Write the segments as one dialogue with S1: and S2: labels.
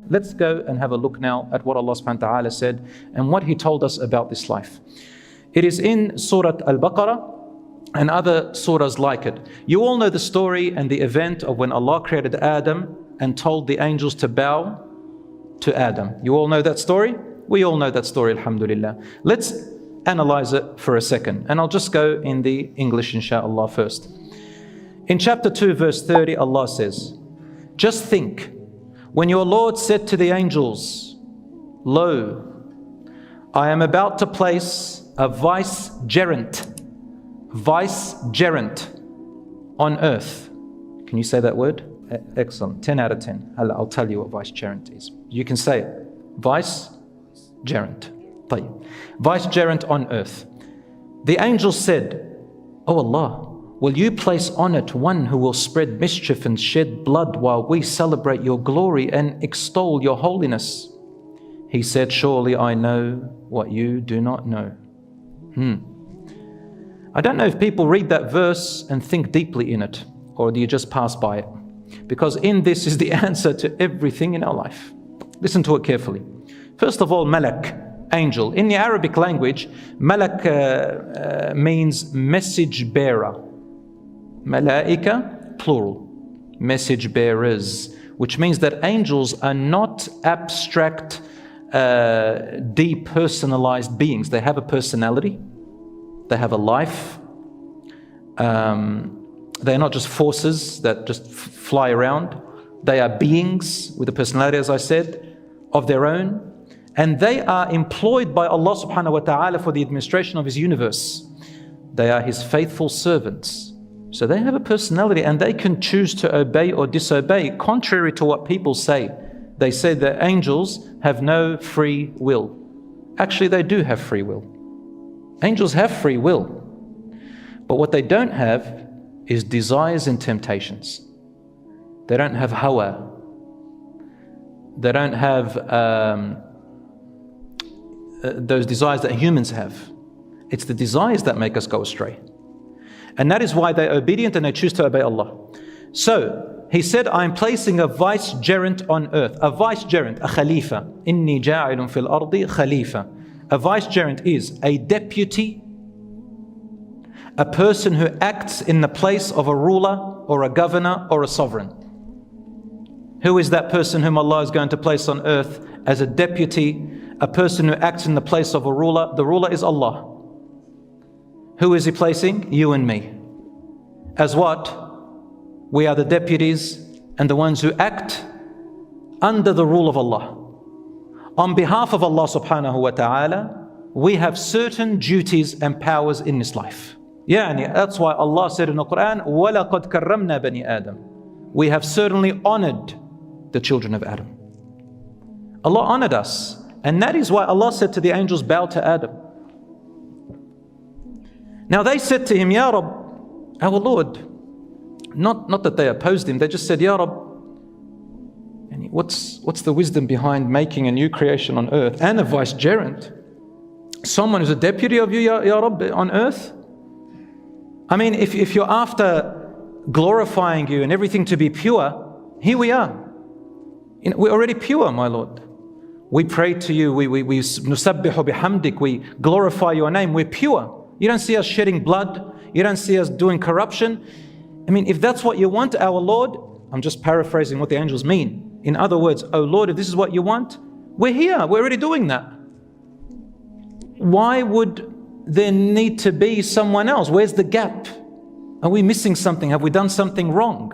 S1: Let's go and have a look now at what Allah subhanahu wa ta'ala said and what He told us about this life. It is in Surah Al-Baqarah and other surahs like it. You all know the story and the event of when Allah created Adam and told the angels to bow to Adam. You all know that story? We all know that story, alhamdulillah. Let's analyze it for a second. And I'll just go in the English, inshallah, first. In chapter 2, verse 30, Allah says, "Just think, when your Lord said to the angels, 'Lo, I am about to place a vicegerent on earth.'" Can you say that word? Excellent. 10 out of 10. I'll tell you what vicegerent is. You can say it. Vicegerent. Vicegerent on earth. The angel said, "O Allah, will you place on it one who will spread mischief and shed blood while we celebrate your glory and extol your holiness?" He said, "Surely I know what you do not know." I don't know if people read that verse and think deeply in it, or do you just pass by it? Because in this is the answer to everything in our life. Listen to it carefully. First of all, malak, angel. In the Arabic language, malak means message bearer. Malaika, plural. Message bearers. Which means that angels are not abstract, depersonalized beings. They have a personality. They have a life. They are not just forces that just fly around. They are beings with a personality, as I said, of their own. And they are employed by Allah subhanahu wa ta'ala for the administration of His universe. They are His faithful servants. So they have a personality and they can choose to obey or disobey, contrary to what people say. They say that angels have no free will. Actually, they do have free will. Angels have free will. But what they don't have is desires and temptations. They don't have hawa. They don't have those desires that humans have. It's the desires that make us go astray. And that is why they're obedient and they choose to obey Allah. So, He said, "I'm placing a vicegerent on earth." A vicegerent, a khalifa. Inni ja'ilun fil ardi khalifa. A vicegerent is a deputy, a person who acts in the place of a ruler or a governor or a sovereign. Who is that person whom Allah is going to place on earth as a deputy, a person who acts in the place of a ruler? The ruler is Allah. Who is He placing? You and me. As what? We are the deputies and the ones who act under the rule of Allah. On behalf of Allah subhanahu wa ta'ala, we have certain duties and powers in this life. That's why Allah said in the Quran, وَلَقَدْ كَرَّمْنَا بَنِي آدَمَ. We have certainly honored the children of Adam. Allah honored us. And that is why Allah said to the angels, bow to Adam. Now they said to him, Ya Rabb, our Lord. Not that they opposed him, they just said, Ya Rabb, what's the wisdom behind making a new creation on earth and a vicegerent? Someone who's a deputy of you, Ya Rabb, on earth? I mean, if you're after glorifying you and everything to be pure, here we are. We're already pure, my Lord. We pray to you, we nusabbihu bihamdik, we glorify your name, we're pure. You don't see us shedding blood, you don't see us doing corruption. I mean, if that's what you want, our Lord, I'm just paraphrasing what the angels mean. In other words, oh Lord, if this is what you want, we're here, we're already doing that. Why would there need to be someone else? Where's the gap? Are we missing something? Have we done something wrong?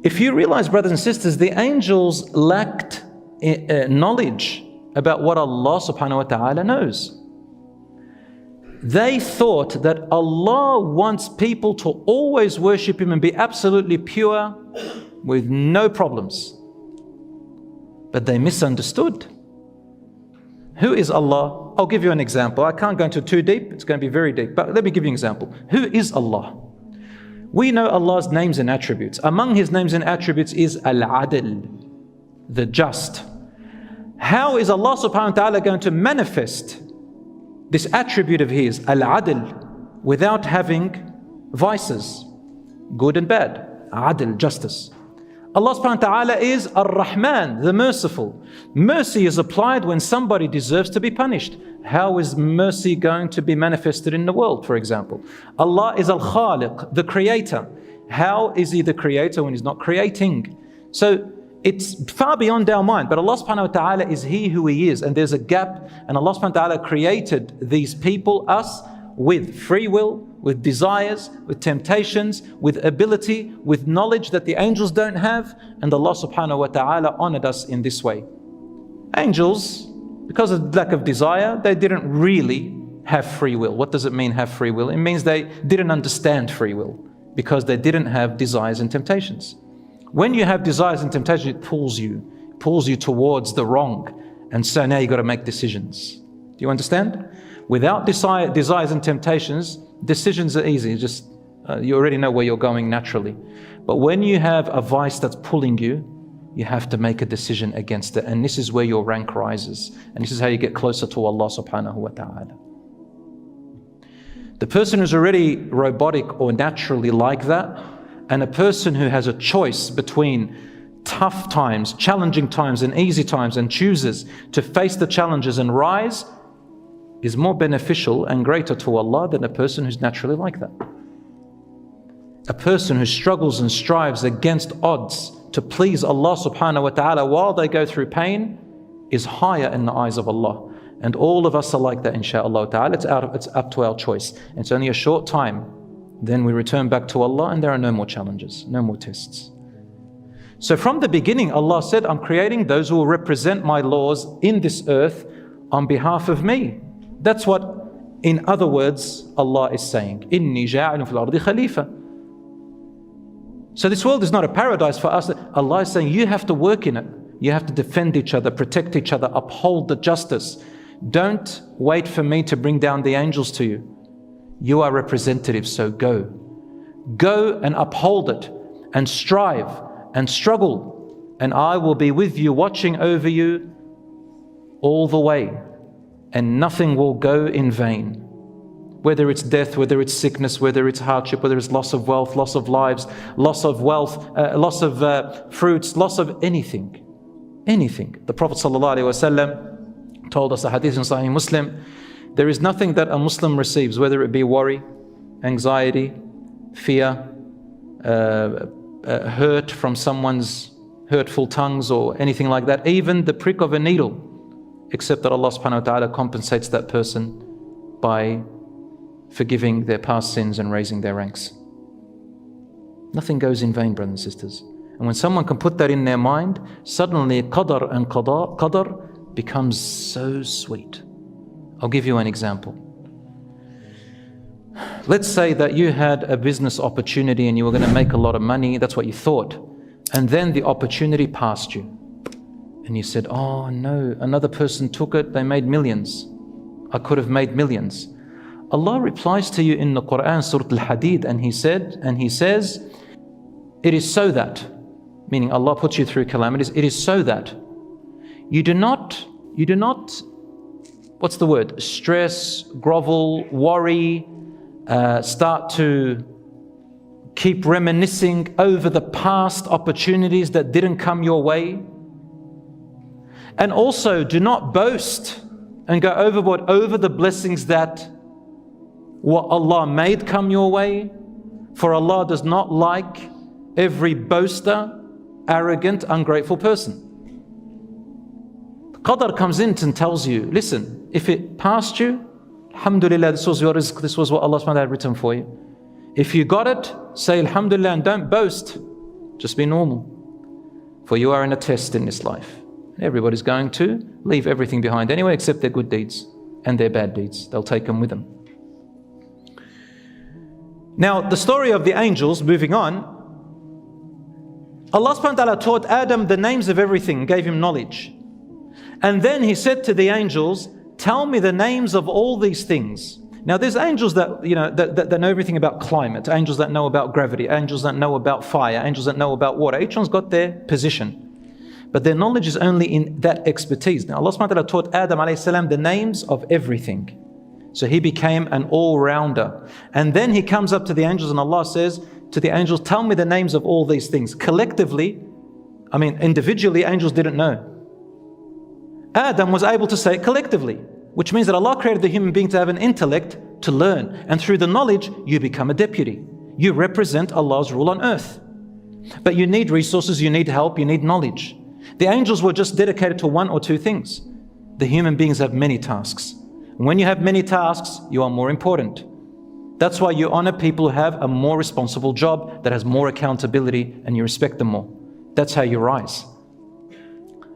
S1: If you realize, brothers and sisters, the angels lacked knowledge about what Allah subhanahu wa ta'ala knows. They thought that Allah wants people to always worship Him and be absolutely pure with no problems. But they misunderstood. Who is Allah? I'll give you an example. I can't go into too deep, it's going to be very deep, but let me give you an example. Who is Allah? We know Allah's names and attributes. Among His names and attributes is Al-Adl, the just. How is Allah subhanahu wa ta'ala going to manifest this attribute of His, Al-Adl, without having vices, good and bad? Adl, justice. Allah subhanahu wa ta'ala is Ar-Rahman, the merciful. Mercy is applied when somebody deserves to be punished. How is mercy going to be manifested in the world, for example? Allah is Al-Khaliq, the creator. How is He the creator when He's not creating? So it's far beyond our mind, but Allah subhanahu wa ta'ala is He who He is, and there's a gap, and Allah subhanahu wa ta'ala created these people, us, with free will, with desires, with temptations, with ability, with knowledge that the angels don't have, and Allah subhanahu wa ta'ala honored us in this way. Angels, because of lack of desire, they didn't really have free will. What does it mean, have free will? It means they didn't understand free will, because they didn't have desires and temptations. When you have desires and temptations, it pulls you towards the wrong, and so now you've got to make decisions. Do you understand? Without desires and temptations, decisions are easy. You already know where you're going naturally. But when you have a vice that's pulling you, you have to make a decision against it. And this is where your rank rises. And this is how you get closer to Allah subhanahu wa ta'ala. The person who's already robotic or naturally like that, and a person who has a choice between tough times, challenging times, and easy times, and chooses to face the challenges and rise, is more beneficial and greater to Allah than a person who's naturally like that. A person who struggles and strives against odds to please Allah subhanahu wa ta'ala while they go through pain is higher in the eyes of Allah. And all of us are like that, inshaAllah ta'ala. It's up to our choice. It's only a short time. Then we return back to Allah and there are no more challenges, no more tests. So from the beginning, Allah said, I'm creating those who will represent my laws in this earth on behalf of me. That's what, in other words, Allah is saying. Inni ja'ilun fil ardi khalifa. So this world is not a paradise for us. Allah is saying you have to work in it. You have to defend each other, protect each other, uphold the justice. Don't wait for me to bring down the angels to you. You are representatives, so go. Go and uphold it, and strive, and struggle. And I will be with you, watching over you all the way. And nothing will go in vain. Whether it's death, whether it's sickness, whether it's hardship, whether it's loss of wealth, loss of lives, loss of wealth, loss of fruits, loss of anything. Anything. The Prophet ﷺ told us a hadith in Sahih Muslim, there is nothing that a Muslim receives, whether it be worry, anxiety, fear, hurt from someone's hurtful tongues or anything like that, even the prick of a needle, except that Allah subhanahu wa ta'ala compensates that person by forgiving their past sins and raising their ranks. Nothing goes in vain, brothers and sisters. And when someone can put that in their mind, suddenly qadar and qadar becomes so sweet. I'll give you an example. Let's say that you had a business opportunity and you were going to make a lot of money, that's what you thought. And then the opportunity passed you. And you said, oh no, another person took it, they made millions. I could have made millions. Allah replies to you in the Quran, Surah Al-Hadid, and He says, it is so that, meaning Allah puts you through calamities, it is so that you do not, what's the word? Stress, grovel, worry, start to keep reminiscing over the past opportunities that didn't come your way. And also do not boast and go overboard over the blessings that what Allah made come your way. For Allah does not like every boaster, arrogant, ungrateful person. Qadar comes in and tells you, listen, if it passed you, alhamdulillah, this was your rizq, this was what Allah subhanahu wa ta'ala had written for you. If you got it, say alhamdulillah and don't boast. Just be normal. For you are in a test in this life. Everybody's going to leave everything behind anyway, except their good deeds and their bad deeds. They'll take them with them. Now, the story of the angels, moving on, Allah subhanahu wa ta'ala taught Adam the names of everything, gave him knowledge. And then He said to the angels, tell me the names of all these things. Now there's angels that, that know everything about climate, angels that know about gravity, angels that know about fire, angels that know about water. Each one's got their position. But their knowledge is only in that expertise. Now Allah subhanahu wa ta'ala taught Adam alayhi salam the names of everything. So he became an all-rounder. And then he comes up to the angels and Allah says to the angels, tell me the names of all these things. Collectively, I mean, individually, angels didn't know. Adam was able to say it collectively, which means that Allah created the human being to have an intellect to learn. And through the knowledge, you become a deputy. You represent Allah's rule on earth. But you need resources, you need help, you need knowledge. The angels were just dedicated to one or two things. The human beings have many tasks. When you have many tasks, you are more important. That's why you honor people who have a more responsible job, that has more accountability, and you respect them more. That's how you rise.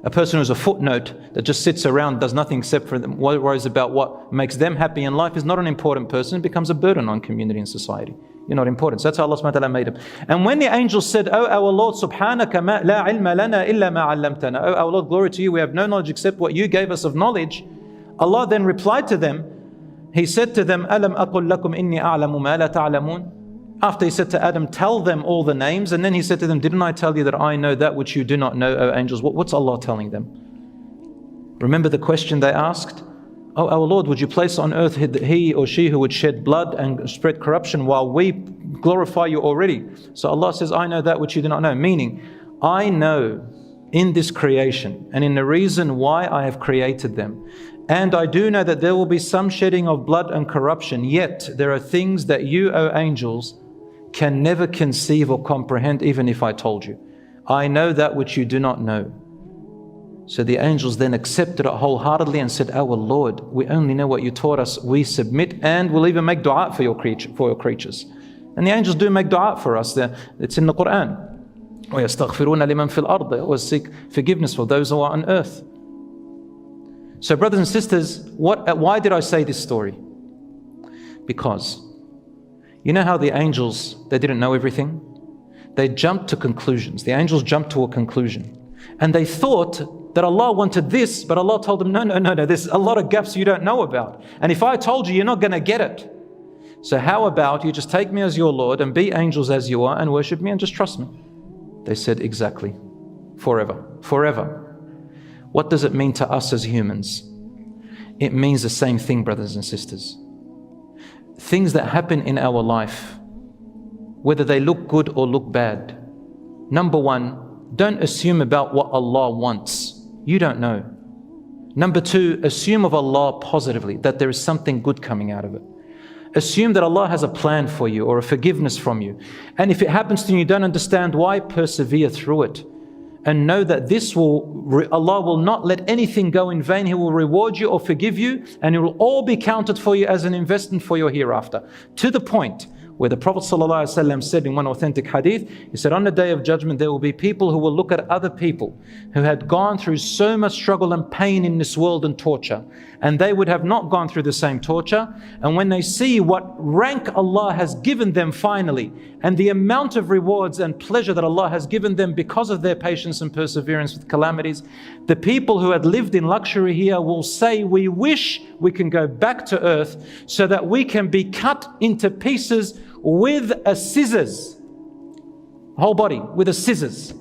S1: A person who's a footnote that just sits around, does nothing except for them, worries about what makes them happy in life, is not an important person. It becomes a burden on community and society. You're not important. So that's how Allah subhanahu wa ta'ala made him. And when the angels said, "Oh our Lord, subhanaka la ilma lana illa ma 'allamtana." Oh our Lord, glory to you, we have no knowledge except what you gave us of knowledge. Allah then replied to them. He said to them, "Alam aqul lakum inni a'lamu ma la ta'lamun." After he said to Adam, tell them all the names, and then he said to them, didn't I tell you that I know that which you do not know, O angels? What's Allah telling them? Remember the question they asked? Oh, our Lord, would you place on earth he or she who would shed blood and spread corruption while we glorify you already? So Allah says, I know that which you do not know. Meaning, I know in this creation and in the reason why I have created them. And I do know that there will be some shedding of blood and corruption, yet there are things that you, O angels, can never conceive or comprehend, even if I told you. I know that which you do not know. So the angels then accepted it wholeheartedly and said, our Lord, we only know what you taught us. We submit, and we'll even make dua for your creatures. And the angels do make dua for us. It's in the Quran. وَيَسْتَغْفِرُونَ لِمَنْ فِي الْأَرْضِ. They always seek forgiveness for those who are on earth. So brothers and sisters, why did I say this story? Because you know how the angels, they didn't know everything? They jumped to conclusions. The angels jumped to a conclusion. And they thought that Allah wanted this, but Allah told them, no, there's a lot of gaps you don't know about. And if I told you, you're not going to get it. So how about you just take me as your Lord and be angels as you are and worship me and just trust me? They said, exactly. Forever. Forever. What does it mean to us as humans? It means the same thing, brothers and sisters. Things that happen in our life, whether they look good or look bad. Number one, don't assume about what Allah wants. You don't know. Number two, assume of Allah positively, that there is something good coming out of it. Assume that Allah has a plan for you or a forgiveness from you. And if it happens to you, you don't understand why, persevere through it. And know that Allah will not let anything go in vain. He will reward you or forgive you, and it will all be counted for you as an investment for your hereafter. To the point where the Prophet ﷺ said in one authentic hadith, he said, on the day of judgment, there will be people who will look at other people who had gone through so much struggle and pain in this world and torture, and they would have not gone through the same torture. And when they see what rank Allah has given them finally, and the amount of rewards and pleasure that Allah has given them because of their patience and perseverance with calamities, the people who had lived in luxury here will say, we wish we can go back to earth so that we can be cut into pieces with a scissors, whole body with a scissors,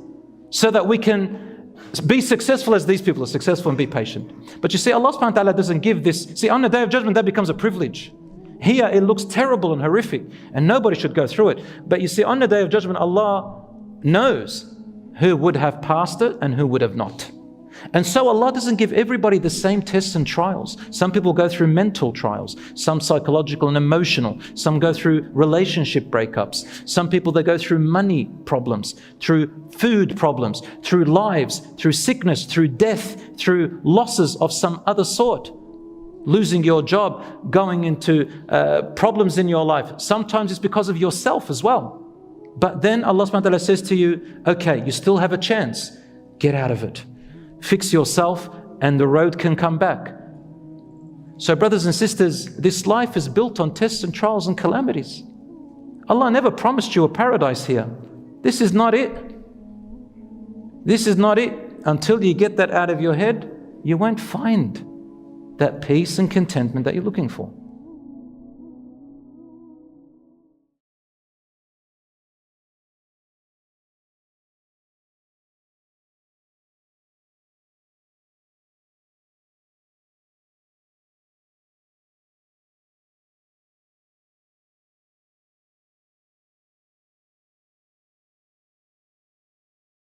S1: so that we can be successful as these people are successful and be patient. But you see, Allah subhanahu wa ta'ala doesn't give this. See, on the day of judgment, that becomes a privilege. Here it looks terrible and horrific, and nobody should go through it. But you see, on the day of judgment, Allah knows who would have passed it and who would have not. And so Allah doesn't give everybody the same tests and trials. Some people go through mental trials, some psychological and emotional, some go through relationship breakups, some people they go through money problems, through food problems, through lives, through sickness, through death, through losses of some other sort. Losing your job, going into problems in your life. Sometimes it's because of yourself as well. But then Allah subhanahu wa ta'ala says to you, okay, you still have a chance. Get out of it. Fix yourself and the road can come back. So brothers and sisters, this life is built on tests and trials and calamities. Allah never promised you a paradise here. This is not it. This is not it. Until you get that out of your head, you won't find that peace and contentment that you're looking for.